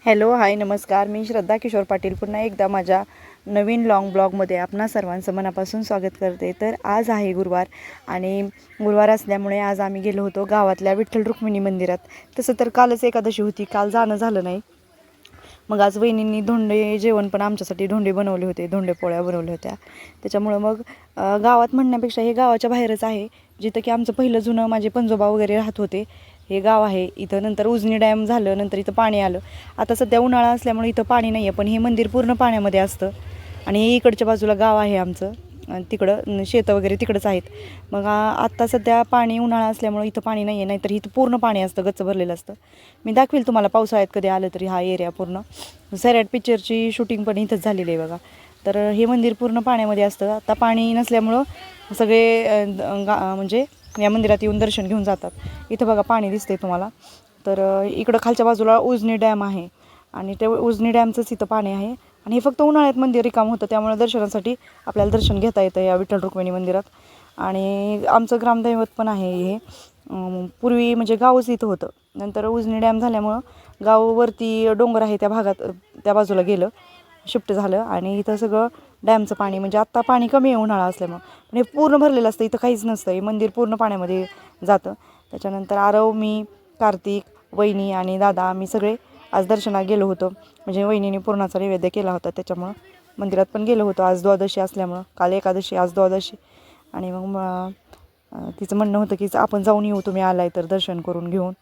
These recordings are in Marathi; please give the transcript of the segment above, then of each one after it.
हॅलो हाय नमस्कार. मी श्रद्धा किशोर पाटील पुन्हा एकदा माझ्या नवीन लॉंग ब्लॉगमध्ये आपणा सर्वांचं मनापासून स्वागत करते. तर आज आहे गुरुवार आणि गुरुवार असल्यामुळे आज आम्ही गेलो होतो गावातल्या विठ्ठल रुक्मिणी मंदिरात. तसं तर कालच एकादशी होती, काल जाणं झालं नाही. मग आज वहिनींनी धोंडे जेवण पण आमच्यासाठी धोंडे बनवले होते, धोंडे पोळ्या बनवल्या होत्या. त्याच्यामुळं मग गावात म्हणण्यापेक्षा हे गावाच्या बाहेरच आहे, जिथं की आमचं पहिलं जुनं माझे पणजोबा वगैरे राहत होते. हे गाव आहे. इथं नंतर उजनी डॅम झालं, नंतर इथं पाणी आलं. आता सध्या उन्हाळा असल्यामुळे इथं पाणी नाही आहे, पण हे मंदिर पूर्ण पाण्यामध्ये असतं. आणि इकडच्या बाजूला गाव आहे आमचं, तिकडं शेतं वगैरे तिकडंच आहेत. मग आत्ता सध्या पाणी उन्हाळा असल्यामुळं इथं पाणी नाही आहे, नाहीतर इथं पूर्ण पाणी असतं, गच्च भरलेलं असतं. मी दाखवेल तुम्हाला पावसाळ्यात कधी आलं तरी हा एरिया पूर्ण. सैराट पिक्चरची शूटिंग पण इथंच झालेली आहे बघा. तर हे मंदिर पूर्ण पाण्यामध्ये असतं. आता पाणी नसल्यामुळं सगळे म्हणजे या मंदिरात येऊन दर्शन घेऊन जातात. इथं बघा पाणी दिसते तुम्हाला. तर इकडं खालच्या बाजूला उजनी डॅम आहे आणि ते उजनी डॅमचंच इथं पाणी आहे. आणि हे फक्त उन्हाळ्यात मंदिर रिकाम होतं, त्यामुळे दर्शनासाठी आपल्याला दर्शन घेता येतं या विठ्ठल रुक्मिणी मंदिरात. आणि आमचं ग्रामदैवत पण आहे हे. पूर्वी म्हणजे गावच इथं होतं, नंतर उजनी डॅम झाल्यामुळं गावावरती डोंगर आहे त्या भागात, त्या बाजूला गेलं, शिफ्ट झालं. आणि इथं सगळं डॅमचं पाणी, म्हणजे आत्ता पाणी कमी आहे उन्हाळा असल्यामुळं, पण हे पूर्ण भरलेलं असतं. इथं काहीच नसतं, हे मंदिर पूर्ण पाण्यामध्ये जातं. त्याच्यानंतर आरव, मी, कार्तिक, वहिनी आणि दादा आम्ही सगळे आज दर्शनाला गेलो होतो. म्हणजे वहिनीने पूर्णाचा नैवेद्य केला होता, त्याच्यामुळं मंदिरात पण गेलो होतो. आज द्वादशी असल्यामुळं, काल एकादशी आज द्वादशी. आणि मग तिचं म्हणणं होतं की आपण जाऊन येऊ, तुम्ही आलाय तर दर्शन करून घेऊन.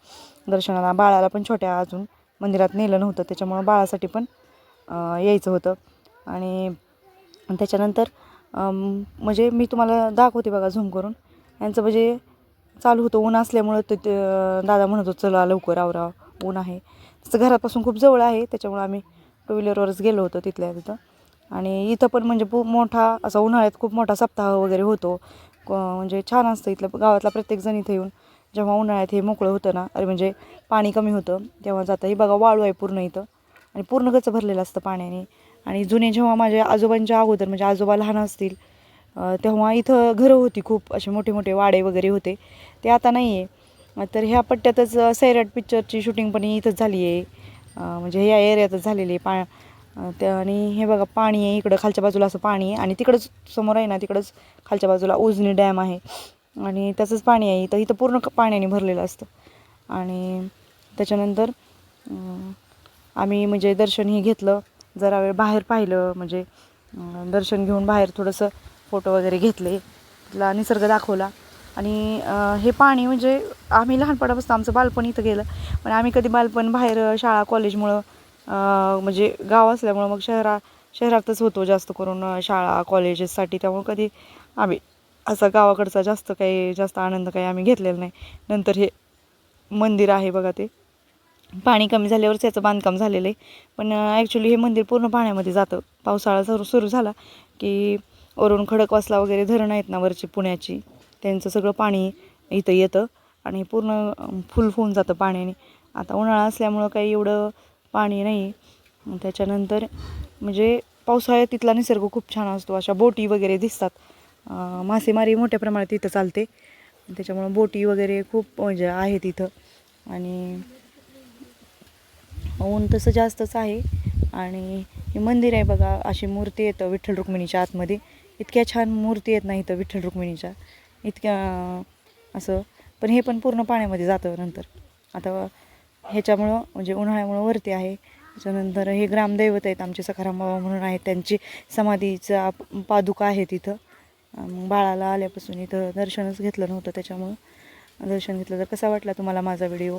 दर्शनाला बाळाला पण छोट्या अजून मंदिरात नेलं नव्हतं, त्याच्यामुळं बाळासाठी पण यायचं होतं. आणि त्याच्यानंतर म्हणजे मी तुम्हाला दाखवते बघा झूम करून. यांचं म्हणजे चालू होतं, ऊन असल्यामुळं ते दादा म्हणत होतं चला लवकर आवरा, ऊन आहे. तसं घरापासून खूप जवळ आहे, त्याच्यामुळं आम्ही टू व्हीलरवरच गेलो होतो तिथल्या तिथं. आणि इथं पण म्हणजे मोठा असा उन्हाळ्यात खूप मोठा सप्ताह वगैरे होतो. म्हणजे छान असतं इथलं. गावातला प्रत्येकजण इथं येऊन जेव्हा उन्हाळ्यात हे मोकळं होतं ना, अरे म्हणजे पाणी कमी होतं तेव्हा जातं. हे बघा वाळू आहे पूर्ण इथं आणि पूर्ण गच्च भरलेलं असतं पाण्याने. आणि जुने जेव्हा माझ्या आजोबांच्या अगोदर, म्हणजे आजोबा लहान असतील तेव्हा इथं घरं होती खूप, असे मोठे मोठे वाडे वगैरे होते, ते आता नाही आहे. तर ह्या पट्ट्यातच सैराट पिक्चरची शूटिंग पण इथंच झाली आहे, म्हणजे या एरियातच झालेली आहे. आणि हे बघा पाणी आहे इकडं खालच्या बाजूला, असं पाणी आहे. आणि तिकडंच समोर आहे ना, तिकडंच खालच्या बाजूला उजनी डॅम आहे आणि त्याचंच पाणी आहे. इथं पूर्ण पाण्याने भरलेलं असतं. आणि त्याच्यानंतर आम्ही म्हणजे दर्शनही घेतलं, जरा वेळ बाहेर पाहिलं, म्हणजे दर्शन घेऊन बाहेर थोडंसं फोटो वगैरे घेतले, तिथला निसर्ग दाखवला. आणि हे पाणी म्हणजे आम्ही लहानपणापासून आमचं बालपण इथं गेलं, पण आम्ही कधी बालपण बाहेर शाळा कॉलेजमुळं म्हणजे गाव असल्यामुळं मग शहरातच होतो जास्त करून शाळा कॉलेजेससाठी, त्यामुळं कधी आम्ही असा गावाकडचा जास्त आनंद काही आम्ही घेतलेला नाही. नंतर हे मंदिर आहे बघा, ते पाणी कमी झाल्यावरच याचं बांधकाम झालेलं आहे. पण ॲक्च्युली हे मंदिर पूर्ण पाण्यामध्ये जातं. पावसाळा सुरू झाला की वरून खडकवासला वगैरे धरणं आहेत ना वरची पुण्याची, त्यांचं सगळं पाणी इथं येतं आणि पूर्ण फुल होऊन जातं पाण्याने. आता उन्हाळा असल्यामुळं काही एवढं पाणी नाही. त्याच्यानंतर म्हणजे पावसाळ्यात तिथला निसर्ग खूप छान असतो. अशा बोटी वगैरे दिसतात, मासेमारी मोठ्या प्रमाणात इथं चालते, त्याच्यामुळं बोटी वगैरे खूप म्हणजे आहेत इथं. आणि ऊन तसं जास्तच आहे. आणि हे मंदिर आहे बघा, अशी मूर्ती येतं विठ्ठल रुक्मिणीच्या आतमध्ये. इतक्या छान मूर्ती आहेत ना इथं विठ्ठल रुक्मिणीच्या, इतक्या असं. पण हे पण पूर्ण पाण्यामध्ये जातं नंतर. आता ह्याच्यामुळं म्हणजे उन्हाळ्यामुळं वरती आहे. त्याच्यानंतर हे ग्रामदैवत आहेत आमचे, सखाराम बाबा म्हणून आहेत, त्यांची समाधीचा पादुका आहे तिथं. मग बाळाला आल्यापासून इथं दर्शनच घेतलं नव्हतं, त्याच्यामुळं दर्शन घेतलं. तर कसा वाटला तुम्हाला माझा व्हिडिओ?